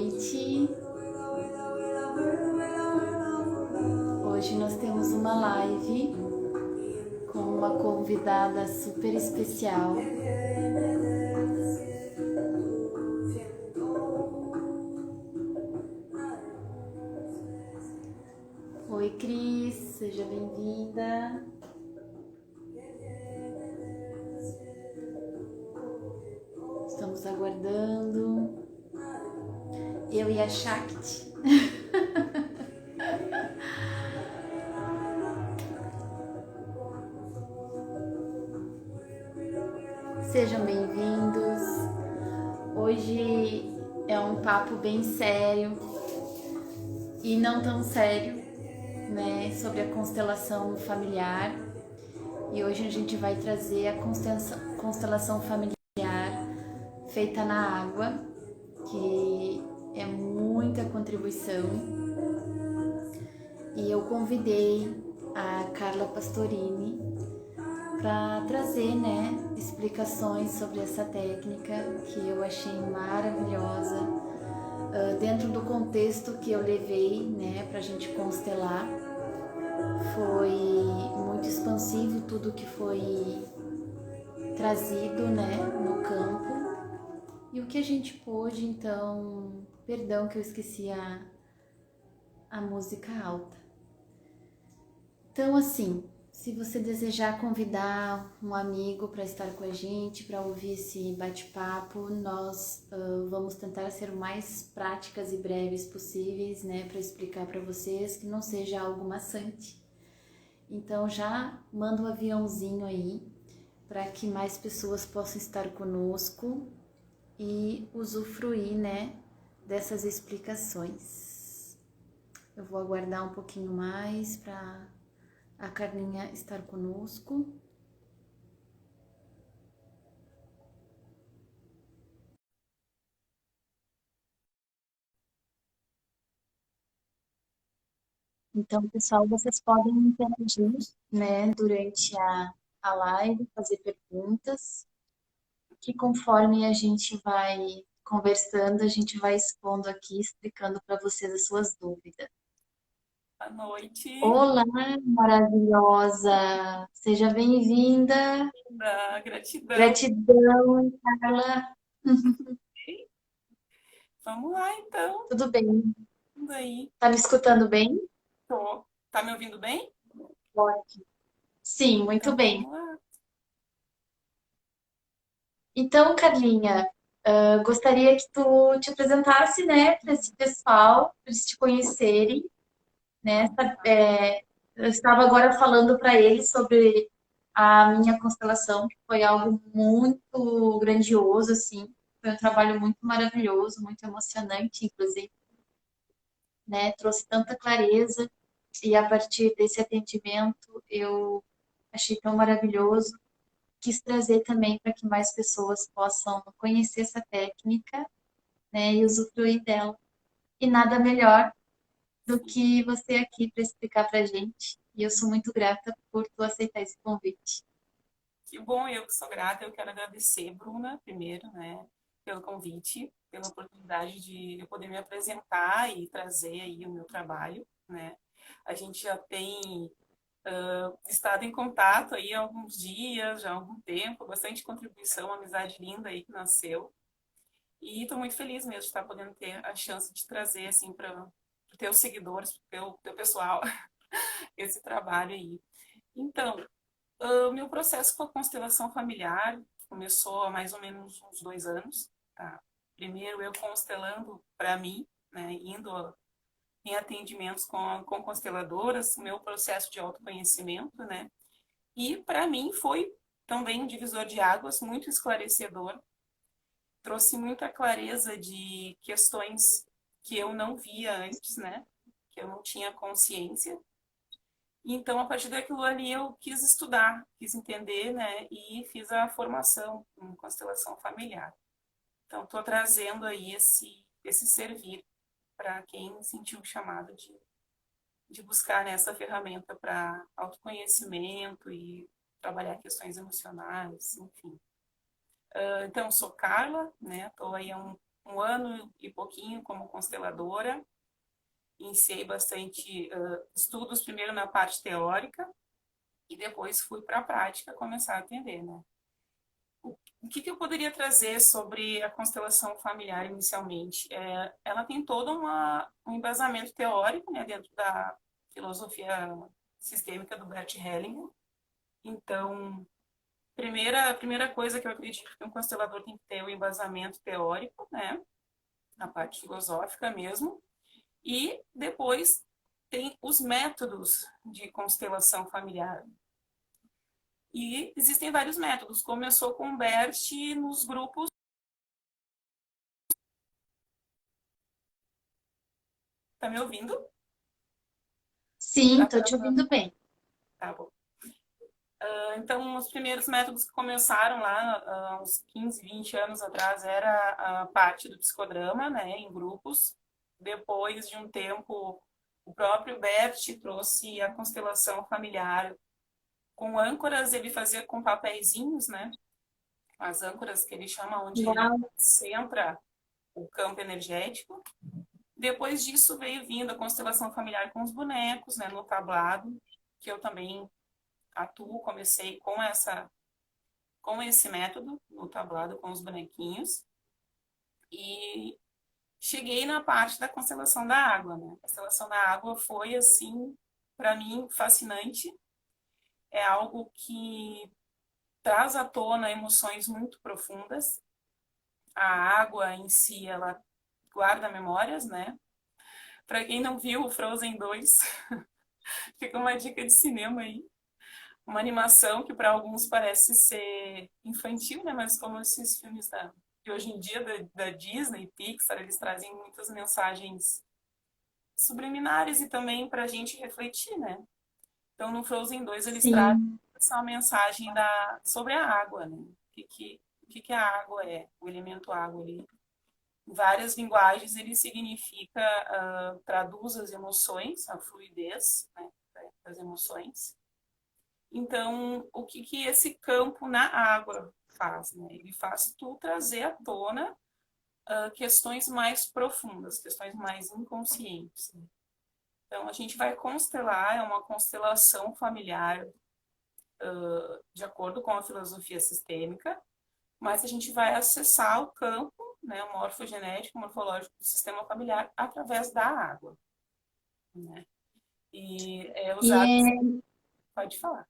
noite. Hoje nós temos uma live com uma convidada super especial. Oi, Cris, seja bem-vinda. Estamos aguardando. Eu e a Shakti. Sejam bem-vindos. Hoje é um papo bem sério e não tão sério, né, sobre a constelação familiar. E hoje a gente vai trazer a constelação familiar feita na água, que é muita contribuição. E eu convidei a Carla Pastorini para trazer, né, explicações sobre essa técnica que eu achei maravilhosa, dentro do contexto que eu levei, né, para a gente constelar. Foi muito expansivo tudo que foi trazido, né, no campo. E o que a gente pôde, então, perdão que eu esqueci a música alta. Então, assim, se você desejar convidar um amigo para estar com a gente, para ouvir esse bate-papo, nós vamos tentar ser o mais práticas e breves possíveis, né, para explicar para vocês que não seja algo maçante. Então, já manda um aviãozinho aí para que mais pessoas possam estar conosco e usufruir, né, dessas explicações. Eu vou aguardar um pouquinho mais para a Carlinha estar conosco. Então, pessoal, vocês podem interagir, né, durante a live, fazer perguntas, que conforme a gente vai conversando, a gente vai expondo aqui, explicando para vocês as suas dúvidas. Boa noite. Olá, maravilhosa! Seja bem-vinda. Gratidão. Gratidão, Carla. Vamos lá, então. Tudo bem? Vamos aí. Tá me escutando bem? Tô. Tá me ouvindo bem? Ótimo. Sim, muito Então bem. vamos lá. Então, Carlinha, gostaria que tu te apresentasse, né, para esse pessoal, para eles te conhecerem, né? Vamos lá. Eu estava agora falando para eles sobre a minha constelação, que foi algo muito grandioso, assim. Foi um trabalho muito maravilhoso, muito emocionante, inclusive, né? Trouxe tanta clareza e a partir desse atendimento eu achei tão maravilhoso. Quis trazer também para que mais pessoas possam conhecer essa técnica, né, e usufruir dela. E nada melhor do Sim. que você aqui para explicar para a gente. E eu sou muito grata por tu aceitar esse convite. Que bom, eu que sou grata. Eu quero agradecer, Bruna, primeiro, né, pelo convite, pela oportunidade de eu poder me apresentar e trazer aí o meu trabalho, né. A gente já tem estado em contato aí há alguns dias, já há algum tempo, bastante contribuição, uma amizade linda aí que nasceu. E estou muito feliz mesmo de estar podendo ter a chance de trazer assim para os teus seguidores, para o teu pessoal, esse trabalho aí. Então, o meu processo com a constelação familiar começou há mais ou menos uns 2 anos. Tá? Primeiro eu constelando para mim, né, indo em atendimentos com consteladoras, o meu processo de autoconhecimento, né? E para mim foi também um divisor de águas muito esclarecedor, trouxe muita clareza de questões que eu não via antes, né? Que eu não tinha consciência. Então, a partir daquilo ali, eu quis estudar, quis entender, né? E fiz a formação em constelação familiar. Então, estou trazendo aí esse servir para quem sentiu o chamado de buscar nessa ferramenta para autoconhecimento e trabalhar questões emocionais, enfim. Então, sou Carla, né? Estou aí há um ano e pouquinho como consteladora. Iniciei bastante estudos, primeiro na parte teórica, e depois fui para a prática começar a atender, né? O que eu poderia trazer sobre a constelação familiar inicialmente? Ela tem todo um embasamento teórico, né, dentro da filosofia sistêmica do Bert Hellinger. Então, a primeira coisa que eu acredito que um constelador tem que ter é o embasamento teórico, né, a parte filosófica mesmo, e depois tem os métodos de constelação familiar. E existem vários métodos. Começou com o Bert nos grupos. Tá me ouvindo? Sim, Tá, tô te ouvindo bem. tá bom. Então, os primeiros métodos que começaram lá há uns 15, 20 anos atrás era a parte do psicodrama, né, em grupos. Depois de um tempo, o próprio Bert trouxe a constelação familiar com âncoras, ele fazia com papeizinhos, né, as âncoras que ele chama, onde ele Uau. centra o campo energético. Depois disso veio vindo a constelação familiar com os bonecos, né, no tablado, que eu também atuo, comecei com esse método no tablado com os bonequinhos e cheguei na parte da constelação da água, né? A constelação da água foi assim para mim fascinante, é algo que traz à tona emoções muito profundas. A água em si ela guarda memórias, né? Para quem não viu o Frozen 2, fica uma dica de cinema aí. Uma animação que para alguns parece ser infantil, né? Mas como esses filmes de hoje em dia da Disney, Pixar, eles trazem muitas mensagens subliminares e também para a gente refletir, né? Então no Frozen 2 eles trazem Sim, essa mensagem sobre a água, né? O que a água é, o elemento água ali. Em várias linguagens ele significa, traduz as emoções, a fluidez, né, das emoções. Então, o que esse campo na água faz? Né? Ele faz tu trazer à tona questões mais profundas, questões mais inconscientes. Né? Então, a gente vai constelar, é uma constelação familiar de acordo com a filosofia sistêmica, mas a gente vai acessar o campo, né, o morfogenético, morfológico do sistema familiar através da água. Né? E é e usado, é, pode falar.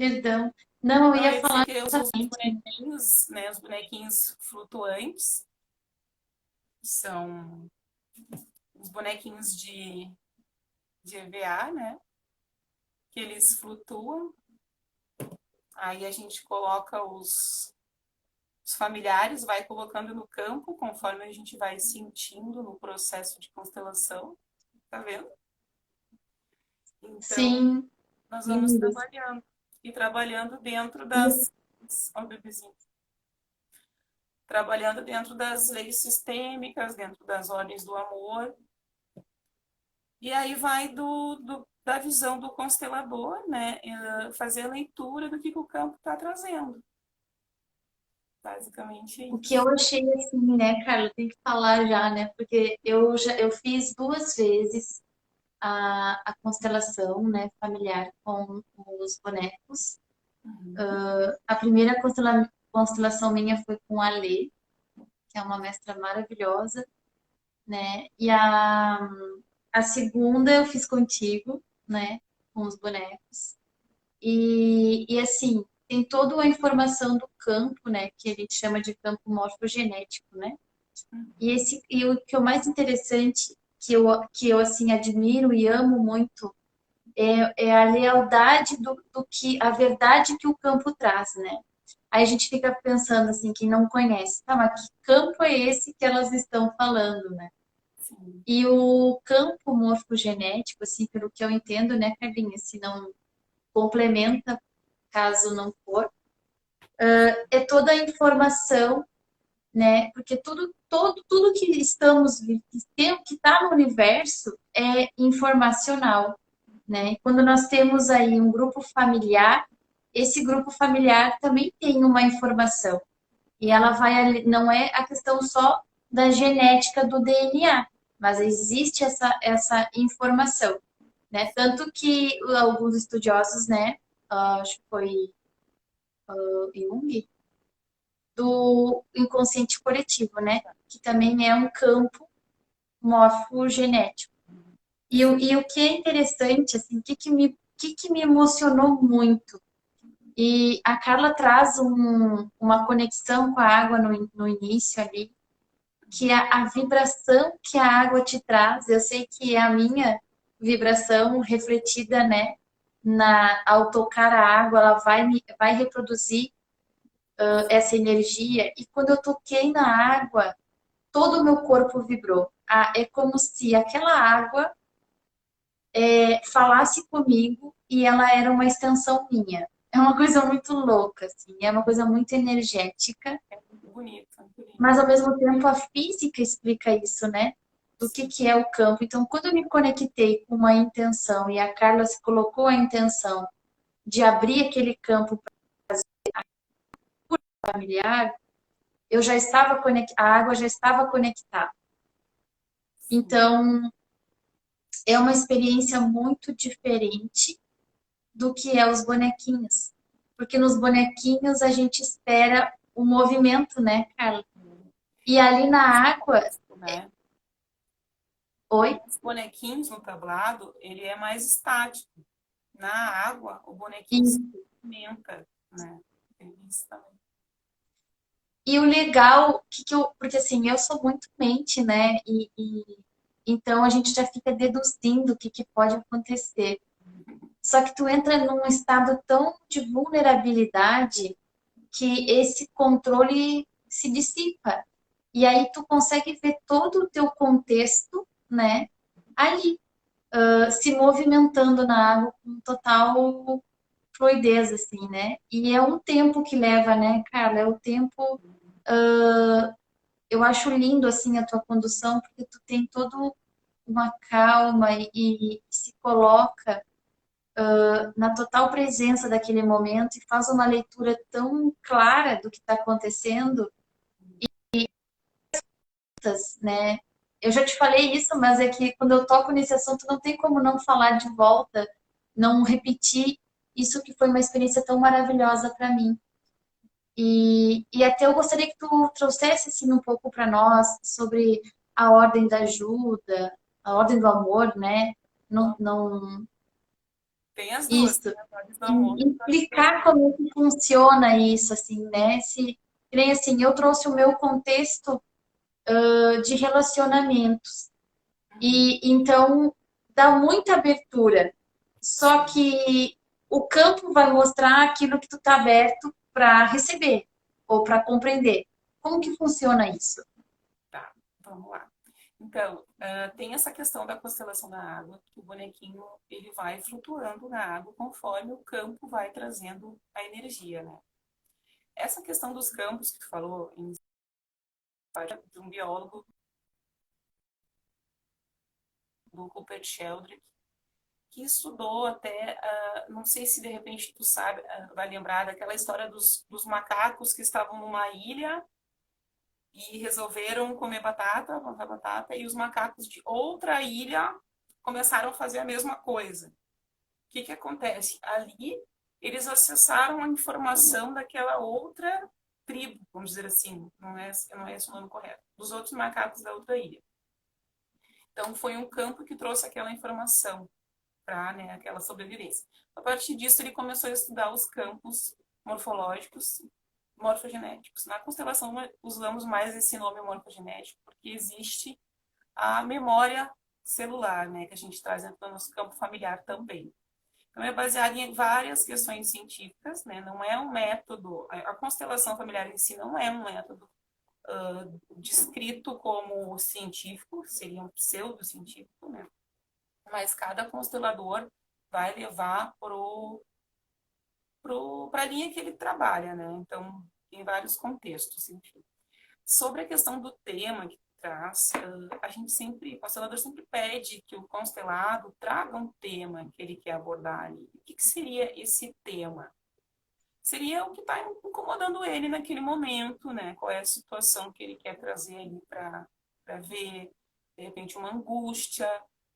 perdão. Não, eu Não, eu ia ia dizer falar que eu uso os exatamente. bonequinhos, né, os bonequinhos flutuantes, são os bonequinhos de EVA, né, que eles flutuam, aí a gente coloca os familiares, vai colocando no campo, conforme a gente vai sentindo no processo de constelação, tá vendo? Então, Sim, nós vamos lindos. trabalhando, e trabalhando dentro E, das... Ó, bebezinho. Trabalhando dentro das leis sistêmicas, dentro das ordens do amor. E aí vai da visão do constelador, né? Fazer a leitura do que o campo está trazendo. Basicamente é o que isso. eu achei assim, né, Carla, tem que falar já, né? Porque eu fiz duas vezes a constelação, né, familiar com os bonecos. Uhum. A primeira constelação minha foi com a Lê, que é uma mestra maravilhosa, né? E a segunda eu fiz contigo, né? Com os bonecos. E assim, tem toda a informação do campo, né? Que a gente chama de campo morfogenético, né? E o que é o mais interessante, que eu assim admiro e amo muito, é a lealdade do que, a verdade que o campo traz, né? Aí a gente fica pensando assim, quem não conhece, tá, mas que campo é esse que elas estão falando, né? Sim. E o campo morfogenético, assim, pelo que eu entendo, né, Carlinha, se não complementa, caso não for, é toda a informação, né? Porque tudo que estamos, que está no universo é informacional, né? E quando nós temos aí um grupo familiar, esse grupo familiar também tem uma informação. E ela vai ali, não é a questão só da genética do DNA, mas existe essa informação, né? Tanto que alguns estudiosos, né, acho que foi Jung, do inconsciente coletivo, né, que também é um campo morfogenético. E o que é interessante, assim, o que me emocionou muito, e a Carla traz uma conexão com a água no início ali, que a vibração que a água te traz, eu sei que é a minha vibração refletida, né, ao tocar a água, ela vai reproduzir essa energia, e quando eu toquei na água, todo o meu corpo vibrou. É como se aquela água falasse comigo e ela era uma extensão minha. É uma coisa muito louca, assim, é uma coisa muito energética, É muito bonito, muito lindo. mas ao mesmo tempo a física explica isso, né? Do Sim, que é o campo. Então, quando eu me conectei com uma intenção e a Carla se colocou a intenção de abrir aquele campo familiar, eu já estava conectada, a água já estava conectada. sim. Então, é uma experiência muito diferente do que é os bonequinhos. Porque nos bonequinhos a gente espera o movimento, né, Carla? E ali na água, Né? oi? Os bonequinhos no tablado, ele é mais estático. Na água, o bonequinho se E, movimenta, né? Tem isso também. e o legal, porque assim, eu sou muito mente, né? Então a gente já fica deduzindo o que pode acontecer. Só que tu entra num estado tão de vulnerabilidade que esse controle se dissipa. E aí tu consegue ver todo o teu contexto, né, ali, se movimentando na água com total fluidez, assim, né? E é um tempo que leva, né, Carla? É o tempo. Eu acho lindo, assim, a tua condução, porque tu tem todo uma calma e se coloca na total presença daquele momento e faz uma leitura tão clara do que está acontecendo, né? Eu já te falei isso, mas é que quando eu toco nesse assunto não tem como não falar de volta, não repetir isso que foi uma experiência tão maravilhosa para mim. E até eu gostaria que tu trouxesse assim um pouco para nós sobre a ordem da ajuda, a ordem do amor, né? Não, não Tem as duas, isso. tem as ordens do amor. E explicar como é que funciona isso, assim, né? Que nem assim, eu trouxe o meu contexto de relacionamentos. E então dá muita abertura. Só Sim, que o campo vai mostrar aquilo que tu está aberto para receber ou para compreender. Como que funciona isso? tá. Vamos lá. Então, tem essa questão da constelação da água, que o bonequinho ele vai flutuando na água conforme o campo vai trazendo a energia, né? Essa questão dos campos que tu falou, de um biólogo, do Rupert Sheldrake, que estudou até, não sei se de repente tu sabe, vai lembrar daquela história dos macacos que estavam numa ilha e resolveram comer batata, plantar batata, e os macacos de outra ilha começaram a fazer a mesma coisa. O que acontece? Ali, eles acessaram a informação daquela outra tribo, vamos dizer assim, não é esse o nome correto, dos outros macacos da outra ilha. Então, foi um campo que trouxe aquela informação para, né, aquela sobrevivência. A partir disso, ele começou a estudar os campos morfológicos, morfogenéticos. Na constelação, usamos mais esse nome morfogenético porque existe a memória celular, né, que a gente traz dentro do nosso campo familiar também. Então, é baseado em várias questões científicas, né, não é um método, a constelação familiar em si não é um método descrito como científico, seria um pseudocientífico, né, mas cada constelador vai levar para a linha que ele trabalha, né? Então, em vários contextos, enfim. Sobre a questão do tema que traz, a gente sempre, o constelador sempre pede que o constelado traga um tema que ele quer abordar ali. O que seria esse tema? seria o que está incomodando ele naquele momento, né? Qual é a situação que ele quer trazer ali para ver, de repente, uma angústia,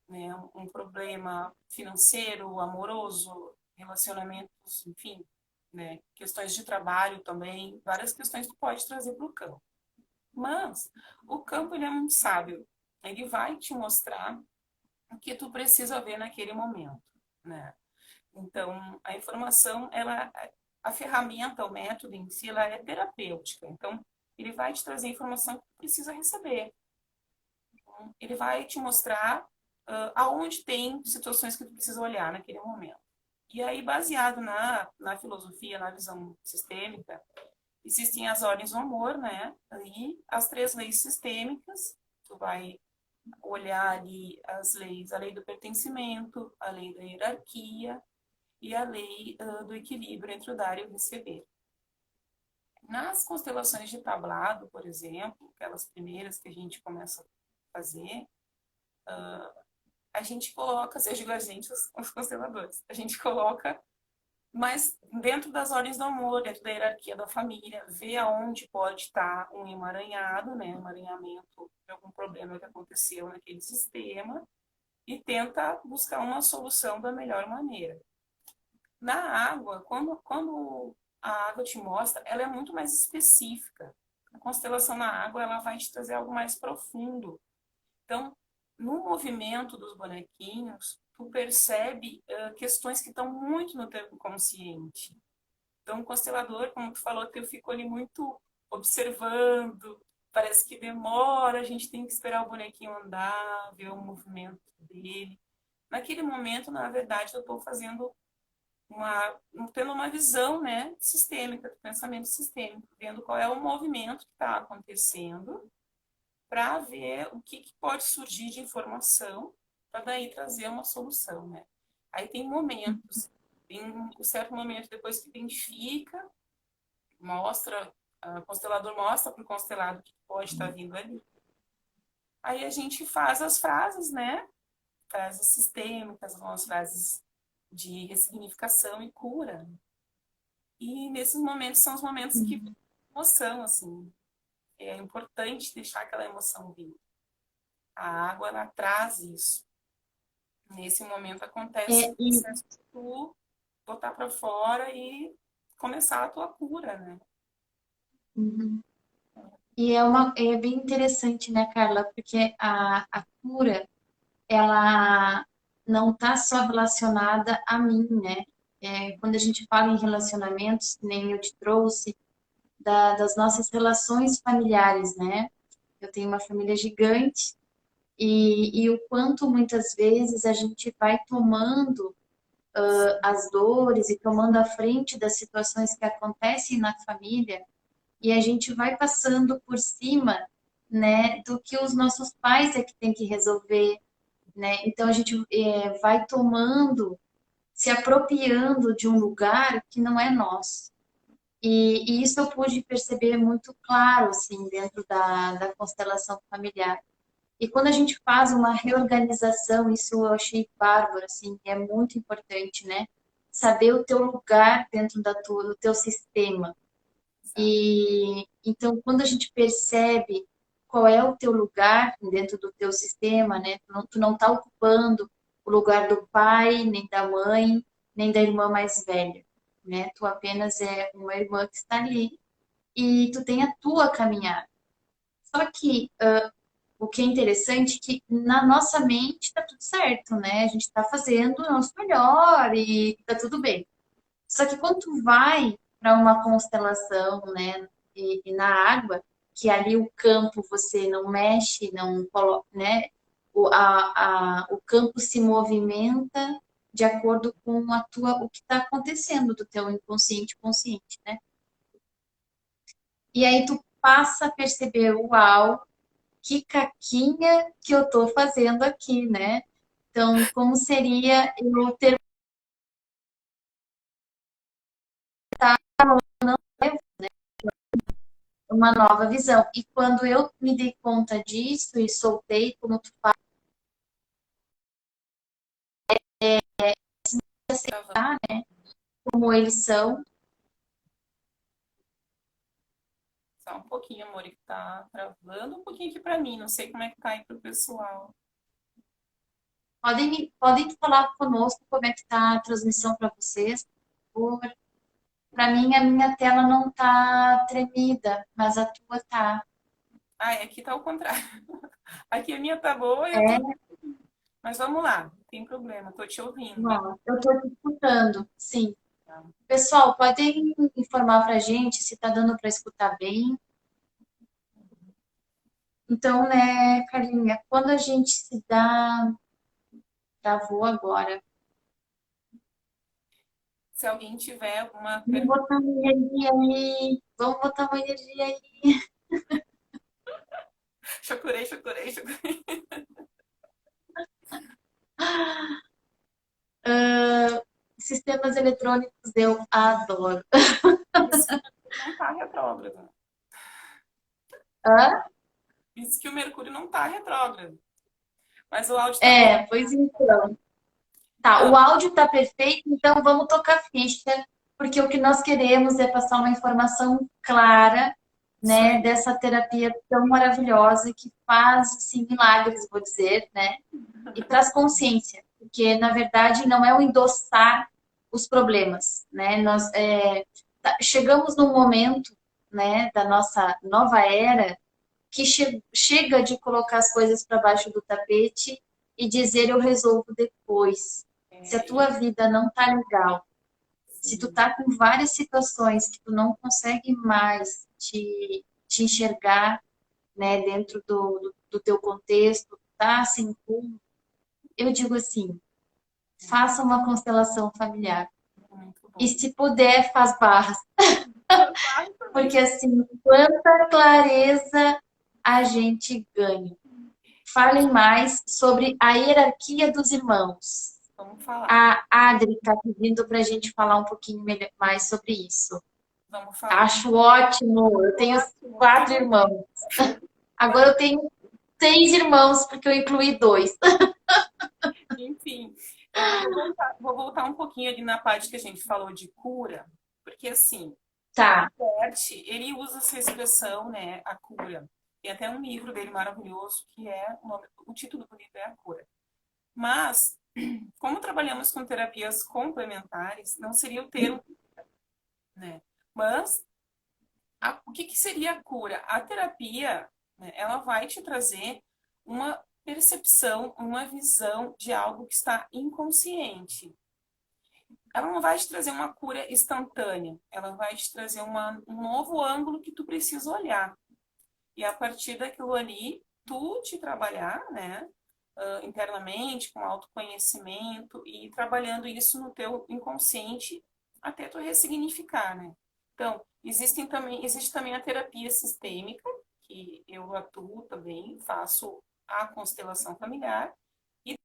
né? Um problema financeiro, amoroso, relacionamentos, enfim, né? Questões de trabalho também, várias questões que tu pode trazer para o campo. Mas o campo ele é muito sábio, ele vai te mostrar o que tu precisa ver naquele momento, né? Então, a informação, ela, a ferramenta, o método em si, ela é terapêutica. Então, ele vai te trazer a informação que tu precisa receber. Então, ele vai te mostrar aonde tem situações que tu precisa olhar naquele momento. E aí, baseado na filosofia, na visão sistêmica, existem as ordens do amor, né? E as 3 leis sistêmicas. Tu vai olhar ali as leis, a lei do pertencimento, a lei da hierarquia, e a lei do equilíbrio entre o dar e o receber. Nas constelações de tablado, por exemplo, aquelas primeiras que a gente começa a fazer, a gente coloca, seja a gente, os consteladores, a gente coloca, mas dentro das ordens do amor, dentro da hierarquia da família, vê aonde pode estar um emaranhado, né, um emaranhamento de algum problema que aconteceu naquele sistema, e tenta buscar uma solução da melhor maneira. Na água, quando a água te mostra, ela é muito mais específica. A constelação na água, ela vai te trazer algo mais profundo. Então, no movimento dos bonequinhos, tu percebe questões que estão muito no teu inconsciente. Então, o constelador, como tu falou, eu fico ali muito observando, parece que demora, a gente tem que esperar o bonequinho andar, ver o movimento dele. Naquele momento, na verdade, eu estou fazendo tendo uma visão, né, sistêmica, do pensamento sistêmico, vendo qual é o movimento que está acontecendo, para ver o que pode surgir de informação, para daí trazer uma solução, né? Aí tem momentos, tem um certo momento depois que identifica, mostra, o constelador mostra para o constelado o que pode estar vindo ali. Aí a gente faz as frases, né? Frases sistêmicas, algumas frases de ressignificação e cura. E nesses momentos são os momentos que emoção, assim, é importante deixar aquela emoção vir. A água, ela traz isso. Nesse momento acontece É, o processo de tu botar para fora e começar a tua cura, né? uhum. É bem interessante, né, Carla? Porque a cura, ela não está só relacionada a mim, né? Quando a gente fala em relacionamentos, que nem eu te trouxe, das nossas relações familiares, né? Eu tenho uma família gigante e o quanto muitas vezes a gente vai tomando as dores e tomando a frente das situações que acontecem na família e a gente vai passando por cima, né, do que os nossos pais é que tem que resolver, né? Então a gente vai tomando, se apropriando de um lugar que não é nosso. E isso eu pude perceber muito claro, assim, dentro da constelação familiar. E quando a gente faz uma reorganização, isso eu achei bárbaro, assim, é muito importante, né? Saber o teu lugar dentro do teu sistema. Exato. E então, quando a gente percebe qual é o teu lugar dentro do teu sistema, né? Tu não tá ocupando o lugar do pai, nem da mãe, nem da irmã mais velha, né? Tu apenas é uma irmã que está ali e tu tem a tua caminhada. Só que o que é interessante é que na nossa mente tá tudo certo, né? A gente tá fazendo o nosso melhor e tá tudo bem. Só que quando tu vai para uma constelação, né, e na água, que ali o campo você não mexe, não coloca, né, o campo se movimenta de acordo com o que está acontecendo do teu inconsciente consciente, né? E aí tu passa a perceber, uau, que caquinha que eu tô fazendo aqui, né? Então, como seria eu ter uma nova visão? E quando eu me dei conta disso e soltei, como tu fala, Travando. aceitar como eles são, Só um pouquinho, amor, que tá travando um pouquinho aqui pra mim. Não sei como é que tá aí pro pessoal. Podem falar conosco como é que está a transmissão para vocês. Para mim, a minha tela não tá tremida, mas a tua tá. Ah, aqui tá o contrário. Aqui a minha tá boa e a tua. É, Mas vamos lá, não tem problema, tô te ouvindo. não, eu estou te escutando, sim. Pessoal, podem informar para a gente se está dando para escutar bem. Então, né, Carlinha, quando a gente se dá. Travou agora. Se alguém tiver alguma Vamos pergunta, botar uma energia aí. Vamos botar uma energia aí. chocurei, chocurei, chocurei. Sistemas eletrônicos eu adoro. Isso não tá retrógrado. Hã? Isso que o Mercúrio não tá retrógrado. Mas o áudio tá bom. É, pois então. Tá, Então, o áudio tá perfeito, então vamos tocar ficha, porque o que nós queremos é passar uma informação clara, isso né, aí. dessa terapia tão maravilhosa que faz, assim, milagres, vou dizer, né, e traz consciência, porque, na verdade, não é o endossar os problemas, né, chegamos num momento, né, da nossa nova era, que chega de colocar as coisas para baixo do tapete e dizer eu resolvo depois. Se a É, tua vida não tá legal, se tu sim, tá com várias situações que tu não consegue mais te enxergar, né, dentro do teu contexto, tá sem rumo, eu digo assim, faça uma constelação familiar. muito E bom. se puder, faz barras. Vai também. Porque assim, quanta clareza a gente ganha. Falem mais sobre a hierarquia dos irmãos. Vamos falar. A Adri está pedindo para a gente falar um pouquinho mais sobre isso. Vamos falar. Acho ótimo. Eu tenho Ótimo. Que 4 irmãos. Agora eu tenho 6 irmãos, porque eu incluí 2. enfim, vou voltar um pouquinho ali na parte que a gente falou de cura, porque assim, Tá. Bert, ele usa essa expressão, né, a cura. Tem até um livro dele maravilhoso que é o título do livro é A Cura. Mas, como trabalhamos com terapias complementares, não seria o termo, né? Mas o que, que seria a cura? A terapia, né, ela vai te trazer uma percepção, uma visão de algo que está inconsciente. Ela não vai te trazer uma cura instantânea, ela vai te trazer um novo ângulo que tu precisa olhar. E a partir daquilo ali, tu te trabalhar, né, internamente, com autoconhecimento e trabalhando isso no teu inconsciente até tu ressignificar, né? Então, existe também a terapia sistêmica, que eu atuo também, faço a constelação familiar, e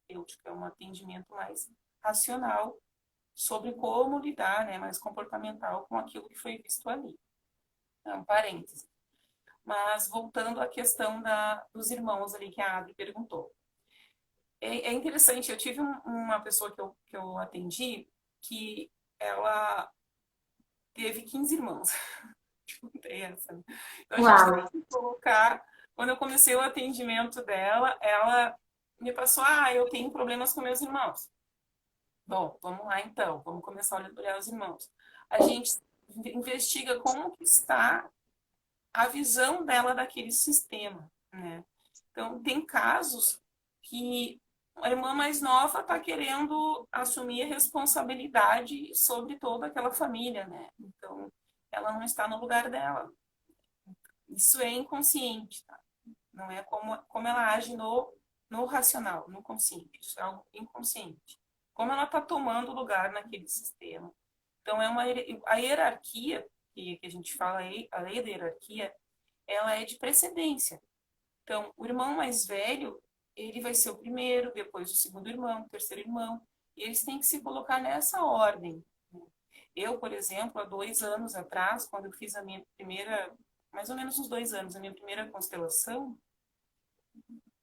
terapêutica, é um atendimento mais racional sobre como lidar, né, mais comportamental com aquilo que foi visto ali. É um parêntese. Mas voltando à questão dos irmãos ali que a Adri perguntou. É interessante, eu tive uma pessoa que eu atendi que ela teve 15 irmãos. Tem essa, né? Então a gente tem Uau. que colocar. Quando eu comecei o atendimento dela, ela me passou: ah, eu tenho problemas com meus irmãos. Bom, vamos lá então, vamos começar a olhar os irmãos. A gente investiga como que está a visão dela daquele sistema, né? Então, tem casos que a irmã mais nova está querendo assumir a responsabilidade sobre toda aquela família, né? Então, ela não está no lugar dela. Isso é inconsciente, tá? Não é como ela age no racional, no consciente. Isso é algo inconsciente. Como ela está tomando lugar naquele sistema. Então, a hierarquia, que a gente fala aí, a lei da hierarquia, ela é de precedência. Então, o irmão mais velho, ele vai ser o primeiro, depois o segundo irmão, o terceiro irmão, e eles têm que se colocar nessa ordem. Né? Eu, por exemplo, há 2 anos atrás, quando eu fiz a minha primeira, mais ou menos uns 2 anos, a minha primeira constelação,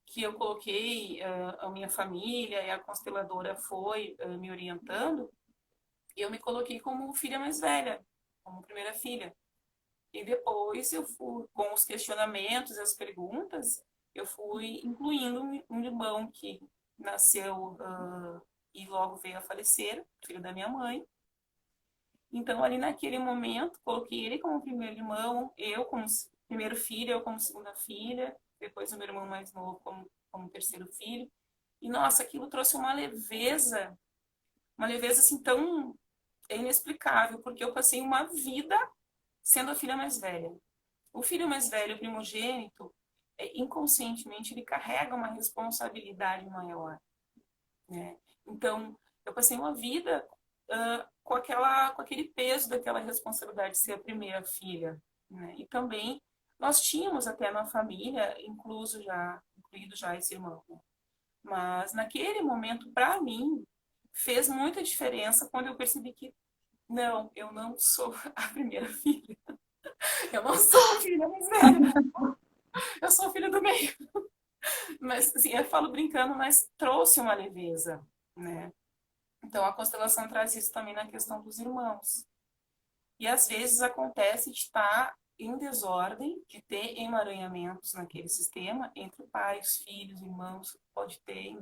que eu coloquei a minha família e a consteladora foi me orientando, eu me coloquei como filha mais velha, como primeira filha. E depois eu fui, com os questionamentos e as perguntas, eu fui incluindo um irmão que nasceu e logo veio a falecer, filho da minha mãe. Então, ali naquele momento, coloquei ele como primeiro irmão, eu como primeiro filho, eu como segunda filha, depois o meu irmão mais novo como terceiro filho. E, nossa, aquilo trouxe uma leveza assim tão inexplicável, porque eu passei uma vida sendo a filha mais velha. O filho mais velho, o primogênito, inconscientemente ele carrega uma responsabilidade maior, né? Então, eu passei uma vida com aquele peso daquela responsabilidade de ser a primeira filha, né? E também nós tínhamos até na família incluído já esse irmão, né? Mas naquele momento, para mim, fez muita diferença quando eu percebi que não, eu não sou a primeira filha. Eu não sou a filha mais velha. Eu sou a filha do meio. Mas, assim, eu falo brincando, mas trouxe uma leveza, né? Então, a constelação traz isso também na questão dos irmãos. E, às vezes, acontece de estar em desordem, de ter emaranhamentos naquele sistema, entre pais, filhos, irmãos, pode ter,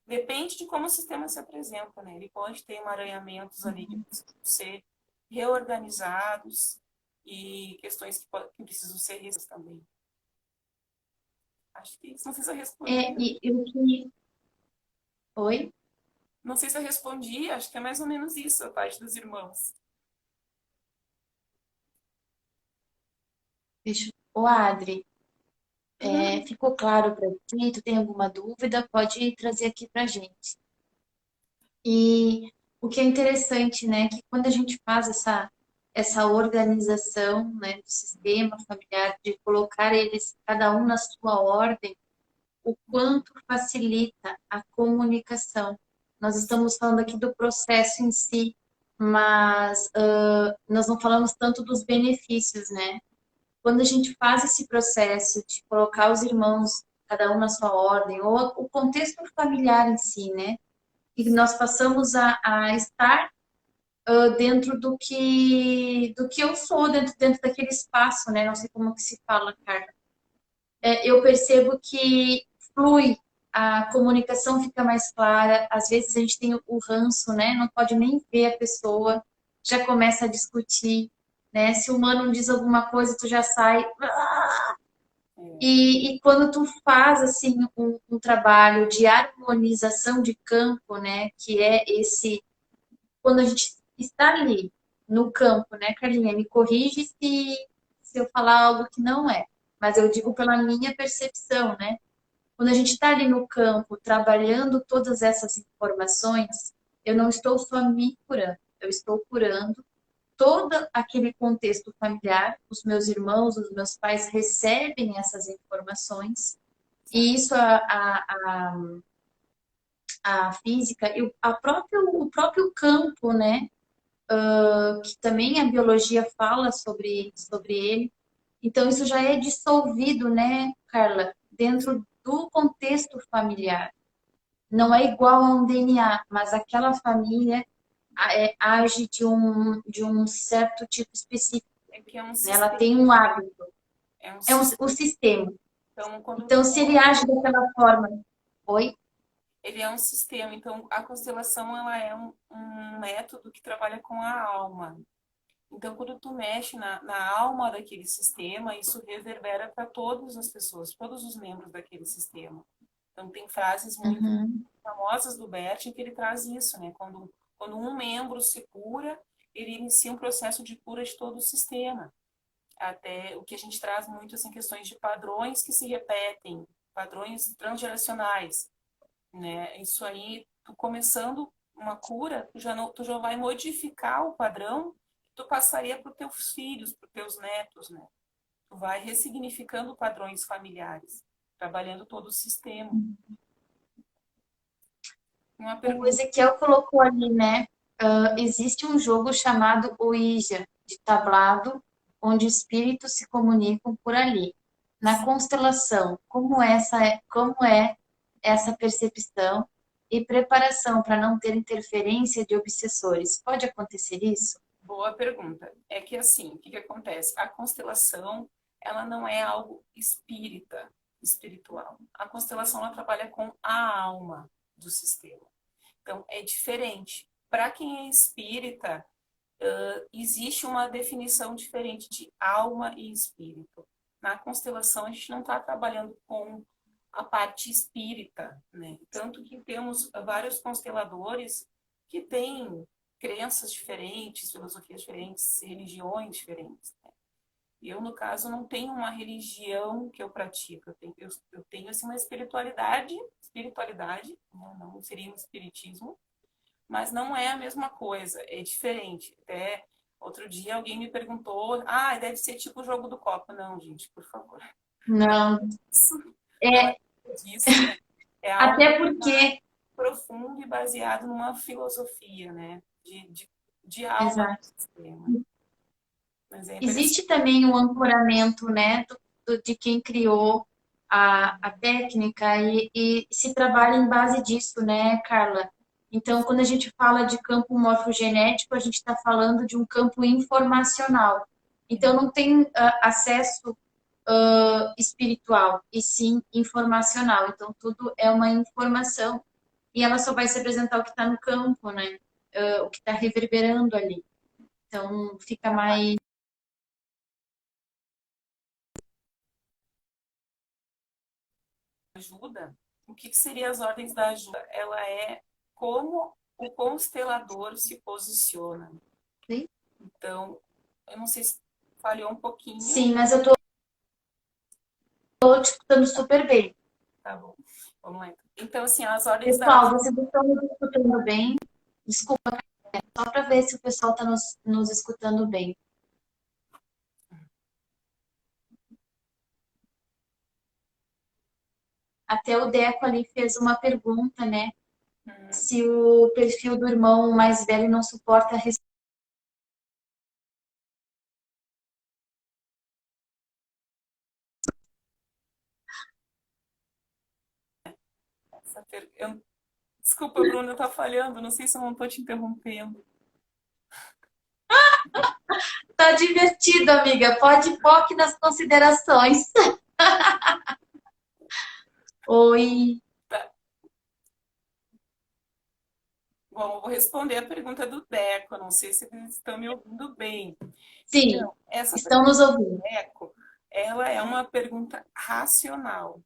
depende de como o sistema se apresenta, né? Ele pode ter emaranhamentos ali que precisam ser reorganizados e questões que precisam ser resolvidas também. Acho que isso. Não sei se eu respondi. E o que... Oi? Não sei se eu respondi, acho que é mais ou menos isso, a parte dos irmãos. Deixa... Ô, Adri, Uhum. ficou claro para ti? Tu tem alguma dúvida? Pode trazer aqui para gente. E o que é interessante, né, que quando a gente faz essa organização, né, do sistema familiar, de colocar eles cada um na sua ordem, o quanto facilita a comunicação. Nós estamos falando aqui do processo em si, mas nós não falamos tanto dos benefícios, né? Quando a gente faz esse processo de colocar os irmãos cada um na sua ordem, ou o contexto familiar em si, né? E nós passamos a estar dentro do que eu sou, dentro daquele espaço, né? Não sei como que se fala, Carla. Eu percebo que flui, a comunicação fica mais clara, às vezes a gente tem o ranço, né? Não pode nem ver a pessoa, já começa a discutir, né? Se o humano diz alguma coisa, tu já sai. E quando tu faz assim um trabalho de harmonização de campo, né? Que é esse quando a gente está ali no campo, né, Carlinha? Me corrige se eu falar algo que não é, mas eu digo pela minha percepção, né? Quando a gente está ali no campo, trabalhando todas essas informações, eu não estou só me curando, eu estou curando todo aquele contexto familiar. Os meus irmãos, os meus pais recebem essas informações, e isso a física e o próprio campo, né? Que também a biologia fala sobre ele. Então, isso já é dissolvido, né, Carla, dentro do contexto familiar. Não é igual a um DNA, mas aquela família age de um certo tipo específico, É que é um né? Ela sistema. tem um hábito, É um o sistema. sistema. Então, quando Então, se ele age daquela forma, oi? ele é um sistema, então a constelação ela é um método que trabalha com a alma. Então, quando tu mexe na alma daquele sistema, isso reverbera para todas as pessoas, todos os membros daquele sistema. Então, tem frases muito Uhum. famosas do Bert em que ele traz isso, né? Quando um membro se cura, ele inicia um processo de cura de todo o sistema. Até o que a gente traz muito assim, questões de padrões que se repetem, padrões transgeracionais, né? Isso aí, tu começando uma cura, tu já vai modificar o padrão que tu passaria para os teus filhos, para os teus netos, né? Tu vai ressignificando padrões familiares, trabalhando todo o sistema. Uma O pergunta. Ezequiel colocou ali, né? existe um jogo chamado Ouija, de tablado, onde espíritos se comunicam por ali. Na constelação, como é essa percepção e preparação para não ter interferência de obsessores? Pode acontecer isso? Boa pergunta. É que assim, o que que acontece? A constelação, ela não é algo espiritual. A constelação, ela trabalha com a alma do sistema. Então, é diferente. Para quem é espírita, existe uma definição diferente de alma e espírito. Na constelação, a gente não está trabalhando com a parte espírita, né? Tanto que temos vários consteladores que têm crenças diferentes, filosofias diferentes, religiões diferentes, né? Eu, no caso, não tenho uma religião que eu pratico. Eu tenho assim, uma espiritualidade, né? Não seria um espiritismo, mas não é a mesma coisa, é diferente. Até outro dia alguém me perguntou, deve ser tipo o jogo do copo. Não, gente, por favor. Não, Não. não é É, disso, né? É algo até porque, profundo e baseado numa filosofia, né? De alma do exato. sistema. Mas é interessante. Existe também o ancoramento, né, de quem criou a técnica e se trabalha em base disso, né, Carla? Então, quando a gente fala de campo morfogenético, a gente está falando de um campo informacional. Então, não tem acesso espiritual, e sim informacional. Então, tudo é uma informação e ela só vai se apresentar o que está no campo, né? O que está reverberando ali. Então, fica mais. Ajuda, o que seria as ordens da ajuda? Ela é como o constelador se posiciona. Então, eu não sei se falhou um pouquinho. Sim, mas eu estou te escutando super bem. Tá bom, vamos lá então. Então, assim, as ordens da Pessoal, ajuda. vocês estão nos escutando bem? Desculpa, só para ver se o pessoal está nos escutando bem. Até o Deco ali fez uma pergunta, né? Se o perfil do irmão mais velho não suporta a Desculpa, Bruna, tá falhando. Não sei se eu não tô te interrompendo. Tá divertido, amiga. Pode foque nas considerações. Oi. Tá. Bom, eu vou responder a pergunta do Deco. Não sei se eles estão me ouvindo bem. Sim, Então, essa estão pergunta nos ouvindo. do Deco, ela é uma pergunta racional,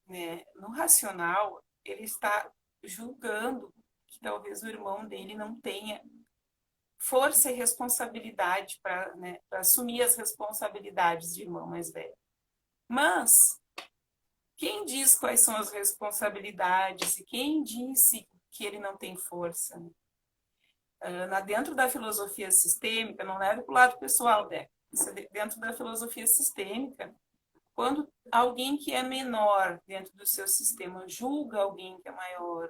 né? No racional, ele está julgando que talvez o irmão dele não tenha força e responsabilidade para, né, para assumir as responsabilidades de irmão mais velho. Mas quem diz quais são as responsabilidades e quem disse que ele não tem força? Né? Dentro da filosofia sistêmica, não leve para o lado pessoal, Deco. Dentro da filosofia sistêmica, quando alguém que é menor dentro do seu sistema julga alguém que é maior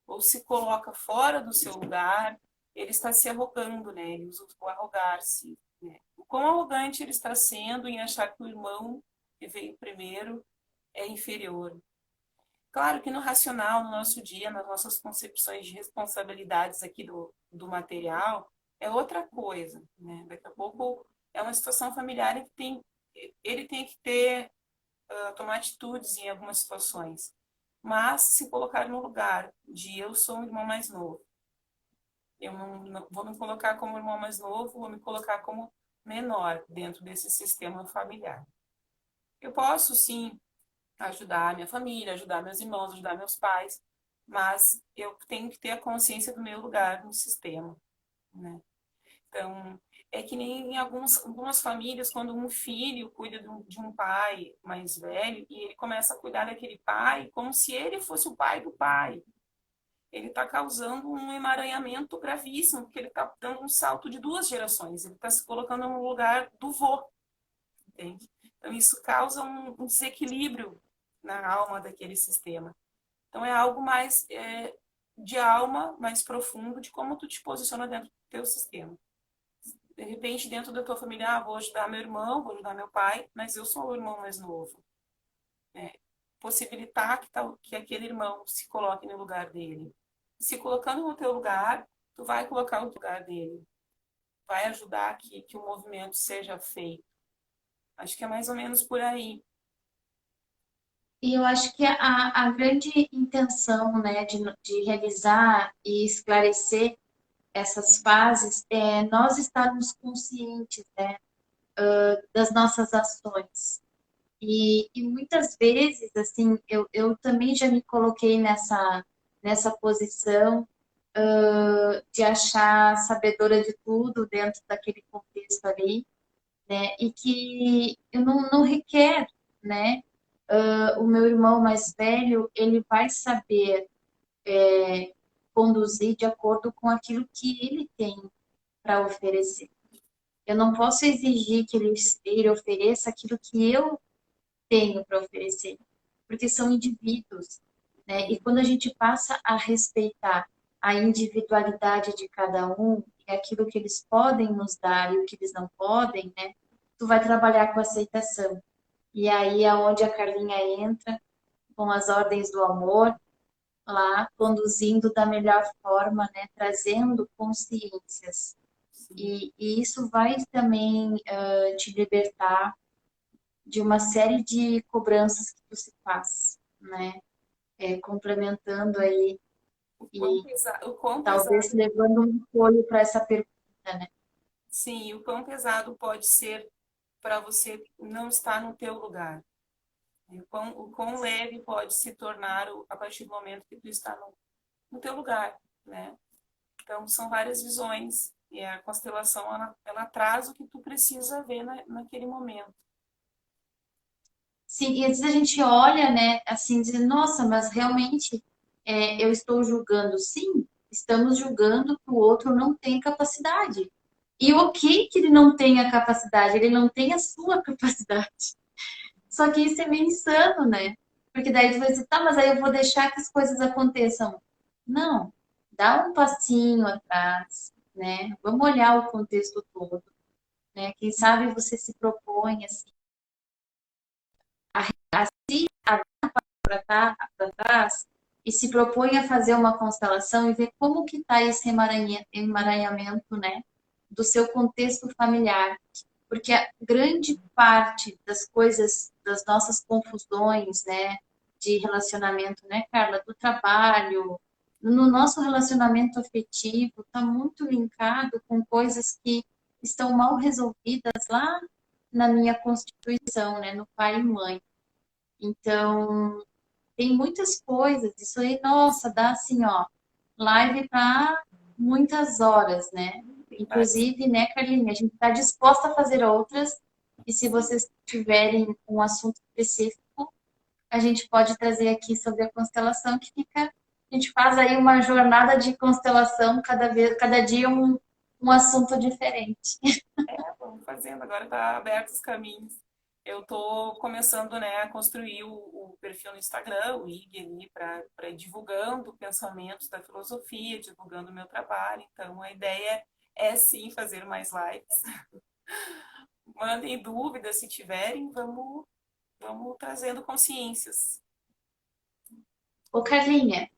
ou se coloca fora do seu lugar, ele está se arrogando, né? Ele usa o arrogar-se. Né? O quão arrogante ele está sendo em achar que o irmão que veio primeiro é inferior. Claro que no racional, no nosso dia, nas nossas concepções de responsabilidades aqui do material, é outra coisa. Né? Daqui a pouco é uma situação familiar que ele tem que tomar atitudes em algumas situações. Mas se colocar no lugar de eu sou um irmão mais novo, eu não vou me colocar como irmão mais novo, vou me colocar como menor dentro desse sistema familiar. Eu posso, sim, ajudar a minha família, ajudar meus irmãos, ajudar meus pais, mas eu tenho que ter a consciência do meu lugar no sistema, né? Então, é que nem em algumas famílias, quando um filho cuida de um pai mais velho e ele começa a cuidar daquele pai como se ele fosse o pai do pai. Ele está causando um emaranhamento gravíssimo, porque ele está dando um salto de 2 gerações. Ele está se colocando no lugar do vô, entende? Então, isso causa um desequilíbrio na alma daquele sistema. Então, é algo mais de alma mais profundo de como tu te posiciona dentro do teu sistema. De repente, dentro da tua família, vou ajudar meu irmão, vou ajudar meu pai, mas eu sou o irmão mais novo. Né? Possibilitar que aquele irmão se coloque no lugar dele. Se colocando no teu lugar, tu vai colocar no lugar dele. Vai ajudar que o movimento seja feito. Acho que é mais ou menos por aí. E eu acho que a grande intenção, né, de realizar e esclarecer essas fases é nós estarmos conscientes, né, das nossas ações. E muitas vezes, assim, eu também já me coloquei nessa posição de achar sabedora de tudo dentro daquele contexto ali, né? E que eu não requer, né? O meu irmão mais velho, ele vai saber conduzir de acordo com aquilo que ele tem para oferecer. Eu não posso exigir que ele ofereça aquilo que eu tenho para oferecer, porque são indivíduos, né? E quando a gente passa a respeitar a individualidade de cada um e aquilo que eles podem nos dar e o que eles não podem, né? Tu vai trabalhar com aceitação. E aí é onde a Carlinha entra com as ordens do amor, lá conduzindo da melhor forma, né? Trazendo consciências. Sim, E isso vai também te libertar de uma série de cobranças que você faz, né? Complementando aí e o quão talvez pesado, levando um apoio para essa pergunta, né? sim, o quão pesado pode ser para você não estar no teu lugar. O quão leve pode se tornar a partir do momento que tu está no teu lugar, né? Então, são várias visões e a constelação, ela traz o que tu precisa ver naquele momento. Sim, e às vezes a gente olha, né, assim, dizendo, nossa, mas realmente eu estou julgando. Sim, estamos julgando que o outro não tem capacidade. E ok que ele não tenha capacidade, ele não tem a sua capacidade. Só que isso é meio insano, né? Porque daí tu vai dizer, tá, mas aí eu vou deixar que as coisas aconteçam. Não, dá um passinho atrás, né? Vamos olhar o contexto todo, né? Quem sabe você se propõe assim, para trás e se propõe a fazer uma constelação e ver como que está esse emaranhamento, né? Do seu contexto familiar. Porque a grande parte das coisas, das nossas confusões, né, de relacionamento, né, Carla, do trabalho, no nosso relacionamento afetivo, está muito linkado com coisas que estão mal resolvidas lá na minha constituição, né, no pai e mãe. Então, tem muitas coisas, isso aí, nossa, dá assim, ó, live para muitas horas, né? Tem vários. Inclusive, né, Carlinha, a gente está disposta a fazer outras, e se vocês tiverem um assunto específico, a gente pode trazer aqui sobre a constelação, que fica, a gente faz aí uma jornada de constelação, cada vez, cada dia um assunto diferente. Vamos fazendo, agora está aberto os caminhos. Eu estou começando, né, a construir o perfil no Instagram, o IG ali, para ir divulgando pensamentos da filosofia, divulgando o meu trabalho. Então, a ideia é sim fazer mais lives. Mandem dúvidas se tiverem, vamos trazendo consciências. Ô, Carlinha,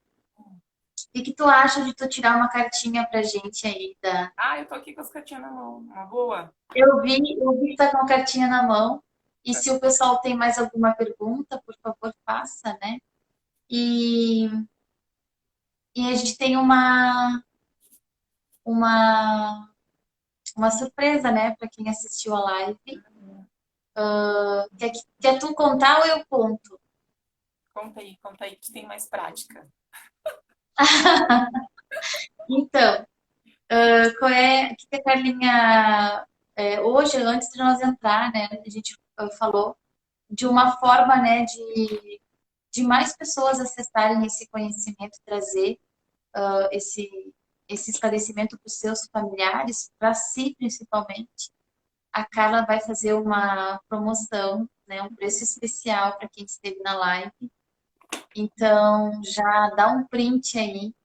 o que tu acha de tu tirar uma cartinha pra gente aí da... Eu tô aqui com as cartinhas na mão. Uma boa? Eu vi que tá com a cartinha na mão. E se o pessoal tem mais alguma pergunta, por favor, faça, né? E, e a gente tem uma, uma surpresa, né, para quem assistiu a live. Quer tu contar ou eu conto? Conta aí que tem mais prática. Então, o que a Carlinha, hoje, antes de nós entrar, né, a gente falou de uma forma, né, de mais pessoas acessarem esse conhecimento, trazer esse, esse esclarecimento para os seus familiares, para si principalmente. A Carla vai fazer uma promoção, né, um preço especial para quem esteve na live. Então, já dá um print aí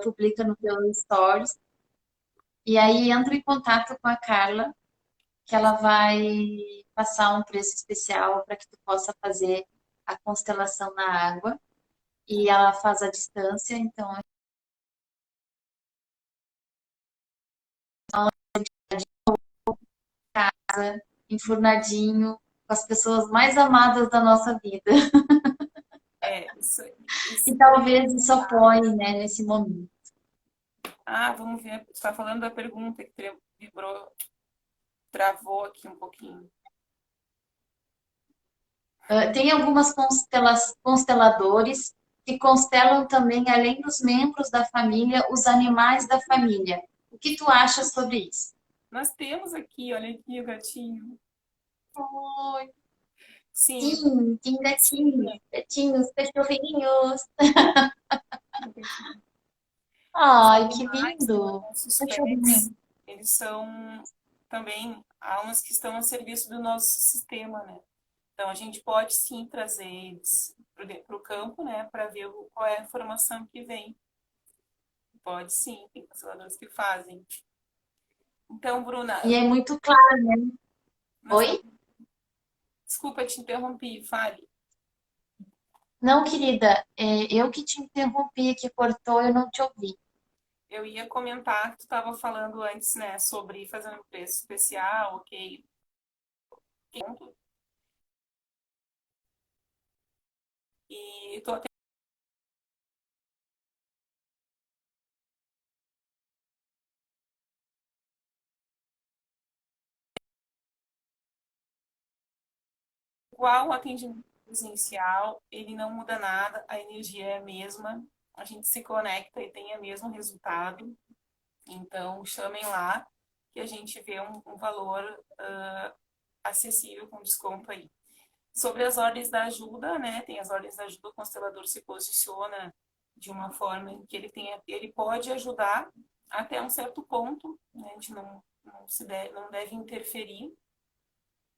publica no teu stories. E aí entra em contato com a Carla, que ela vai passar um preço especial para que tu possa fazer a constelação na água. E ela faz a distância, então enfurnadinho, com as pessoas mais amadas da nossa vida. Isso. E talvez isso apoie, né, nesse momento. Ah, vamos ver. Você está falando da pergunta que vibrou, travou aqui um pouquinho. Tem algumas consteladores que constelam também, além dos membros da família, os animais da família. O que tu acha sobre isso? Nós temos aqui, olha aqui o gatinho. Oi, Sim, sim, tem gatinhos, gatinhos, cachorrinhos. os Ai, que animais, né, lindo. nossos pets, Cachorrinho. eles são também almas que estão a serviço do nosso sistema, né? Então, a gente pode sim trazer eles para o campo, né, para ver qual é a informação que vem. Pode sim, tem canceladores que fazem. Então, Bruna, E é muito claro, né? nós Oi? estamos... desculpa, te interrompi, fale. Não, querida, eu que te interrompi, que cortou, eu não te ouvi. Eu ia comentar que tu estava falando antes, né, sobre fazer um preço especial, ok. E tô até igual o atendimento presencial, ele não muda nada, a energia é a mesma, a gente se conecta e tem o mesmo resultado. Então, chamem lá que a gente vê um valor acessível com desconto aí. Sobre as ordens da ajuda, né? Tem as ordens da ajuda, o constelador se posiciona de uma forma em que ele pode ajudar até um certo ponto, né? A gente não deve interferir.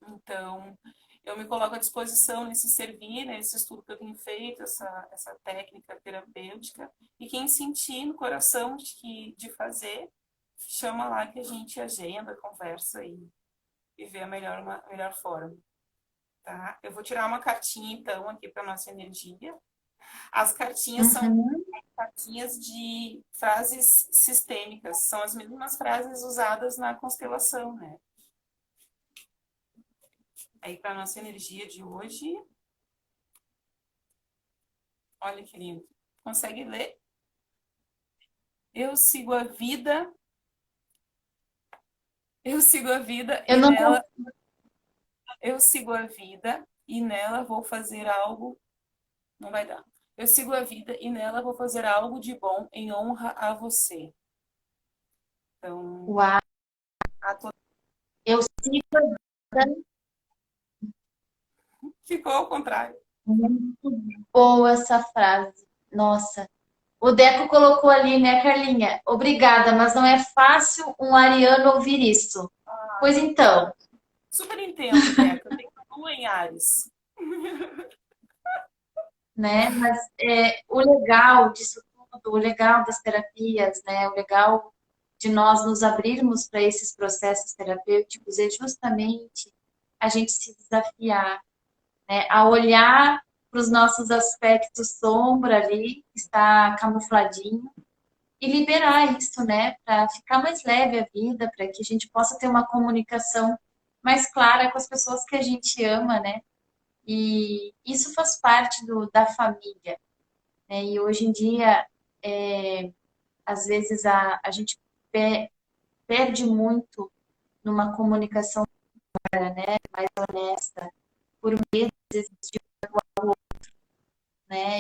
Então, eu me coloco à disposição nesse servir, nesse estudo que eu tenho feito, essa técnica terapêutica. E quem sentir no coração de fazer, chama lá que a gente agenda, conversa e vê a melhor forma. Tá? Eu vou tirar uma cartinha, então, aqui para nossa energia. As cartinhas são Uhum. cartinhas de frases sistêmicas, são as mesmas frases usadas na constelação, né? Aí, para nossa energia de hoje, olha que lindo. Consegue ler? Eu sigo a vida, eu sigo a vida Eu e não nela, eu sigo a vida e nela vou fazer algo, não vai dar. Eu sigo a vida e nela vou fazer algo de bom em honra a você. Então, Uau, a to... eu sigo dando ficou ao contrário. muito boa essa frase. Nossa, o Deco colocou ali, né, Carlinha? Obrigada, mas não é fácil um ariano ouvir isso. Pois então, Super entendo, Deca. Eu tenho lua em Ares. né? Mas o legal disso tudo, o legal das terapias, né? O legal de nós nos abrirmos para esses processos terapêuticos é justamente a gente se desafiar, né? A olhar para os nossos aspectos sombra ali, que está camufladinho, e liberar isso, né? Para ficar mais leve a vida, para que a gente possa ter uma comunicação mais clara com as pessoas que a gente ama, né? E isso faz parte da família, né? E hoje em dia, às vezes, a gente perde muito numa comunicação mais honesta, por medo, às vezes, né?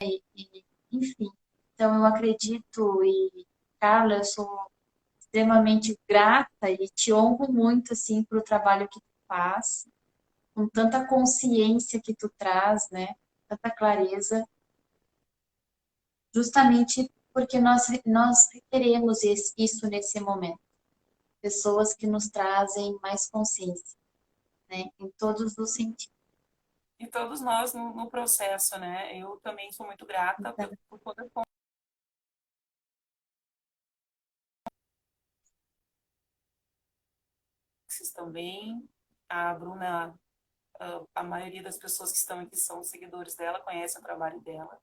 Enfim. Então, eu acredito, e, Carla, eu sou extremamente grata e te honro muito, assim, para o trabalho que tu faz, com tanta consciência que tu traz, né? Tanta clareza, justamente porque nós requeremos isso nesse momento. Pessoas que nos trazem mais consciência, né? Em todos os sentidos. E todos nós no processo, né? Eu também sou muito grata por toda também. A Bruna, a maioria das pessoas que estão aqui são seguidores dela, conhecem o trabalho dela.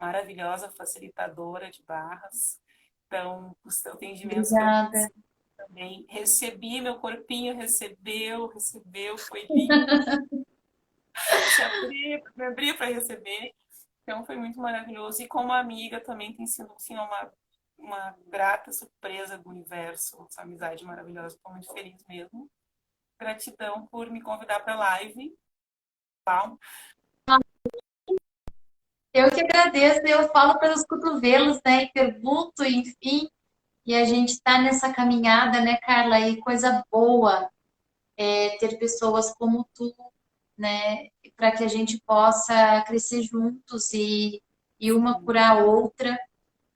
Maravilhosa facilitadora de barras. Então, os atendimentos que eu Obrigada. também recebi, meu corpinho recebeu, foi lindo, me abri para receber. Então, foi muito maravilhoso. E como amiga também tem sido assim, uma grata surpresa do universo, essa amizade maravilhosa. Estou muito feliz mesmo. Gratidão por me convidar para a live. Tá? Eu que agradeço, eu falo pelos cotovelos, né? E pergunto, enfim, e a gente está nessa caminhada, né, Carla? E coisa boa é ter pessoas como tu, né? Para que a gente possa crescer juntos e uma curar a outra,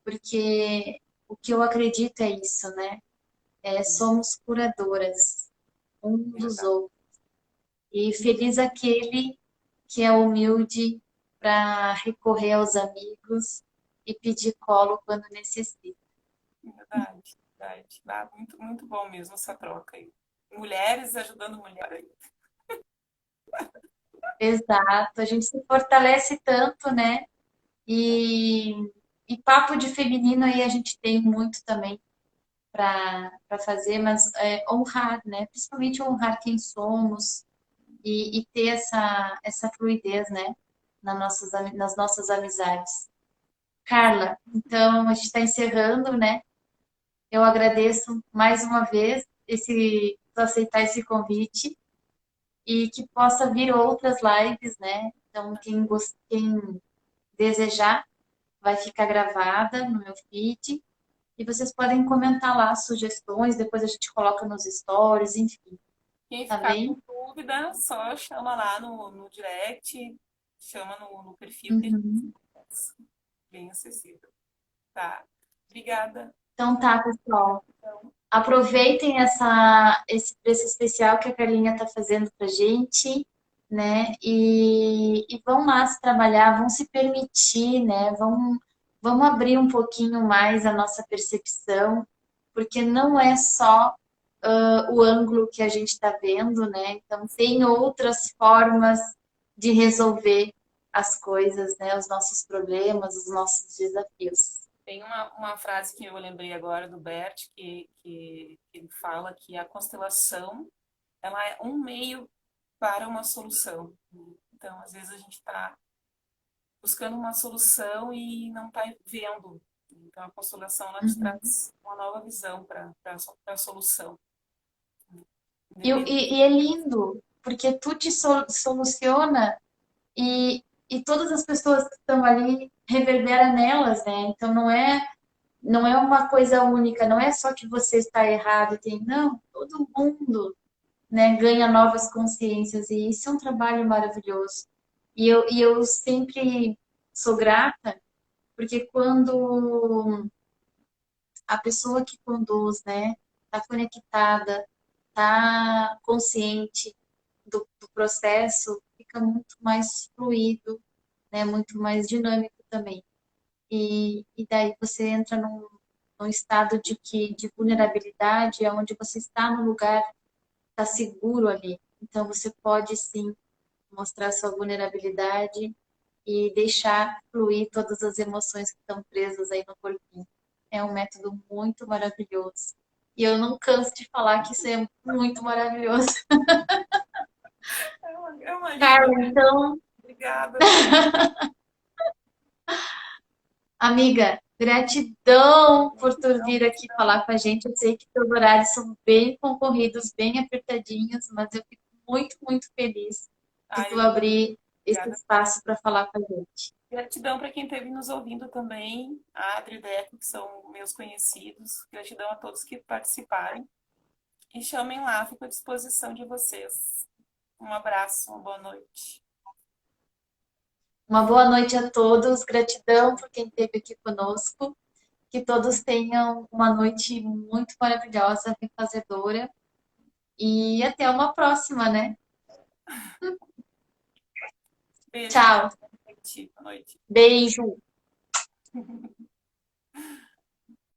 porque o que eu acredito é isso, né? Somos curadoras um dos Verdade. outros. E feliz aquele que é humilde para recorrer aos amigos e pedir colo quando necessita. Verdade, verdade. Ah, muito, muito bom mesmo essa troca aí. Mulheres ajudando mulheres. Exato, a gente se fortalece tanto, né? E, e papo de feminino aí a gente tem muito também para fazer, mas honrar, né? Principalmente honrar quem somos e ter essa fluidez, né? Nas nossas amizades. Carla, então a gente está encerrando, né? Eu agradeço mais uma vez tu aceitar esse convite e que possa vir outras lives, né? Então, quem desejar vai ficar gravada no meu feed e vocês podem comentar lá sugestões, depois a gente coloca nos stories, enfim, Quem tá ficar bem? com dúvida, só chama lá no direct, chama no perfil que a gente Uhum. conversa. Bem acessível. Tá. Obrigada. Então tá, pessoal. Então, Aproveitem esse preço especial que a Carlinha está fazendo para gente, né? E vão lá se trabalhar, vão se permitir, né? Vamos abrir um pouquinho mais a nossa percepção, porque não é só o ângulo que a gente está vendo, né? Então tem outras formas de resolver as coisas, né? Os nossos problemas, os nossos desafios. tem uma frase que eu lembrei agora do Bert, que ele fala que a constelação ela é um meio para uma solução. Então, às vezes, a gente está buscando uma solução e não está vendo. Então, a constelação ela te Uhum. traz uma nova visão para a solução. E é lindo, porque tu te soluciona e todas as pessoas que estão ali reverbera nelas, né? Então não é uma coisa única, não é só que você está errado e tem, não, todo mundo, né, ganha novas consciências e isso é um trabalho maravilhoso. E eu sempre sou grata, porque quando a pessoa que conduz, né, está conectada, está consciente do processo, fica muito mais fluido, né, muito mais dinâmico também. E daí você entra num estado de vulnerabilidade, onde você está no lugar, está seguro ali. Então você pode sim mostrar sua vulnerabilidade e deixar fluir todas as emoções que estão presas aí no corpinho. É um método muito maravilhoso. E eu não canso de falar que isso é muito maravilhoso. Eu imagino. Carla, então, Obrigada, Bruno. amiga, gratidão por tu vir aqui falar com a gente. Eu sei que teus horários são bem concorridos, bem apertadinhos, mas eu fico muito, muito feliz de Ah, tu eu que abrir esse obrigada. espaço para falar com a gente. Gratidão para quem esteve nos ouvindo também, a Adri e Deco, que são meus conhecidos. Gratidão a todos que participaram. E chamem lá, fico à disposição de vocês. Um abraço, uma boa noite. Uma boa noite a todos, gratidão por quem esteve aqui conosco. Que todos tenham uma noite muito maravilhosa, refazedora. E até uma próxima, né? Beijo, Tchau. boa noite. Boa noite. Beijo.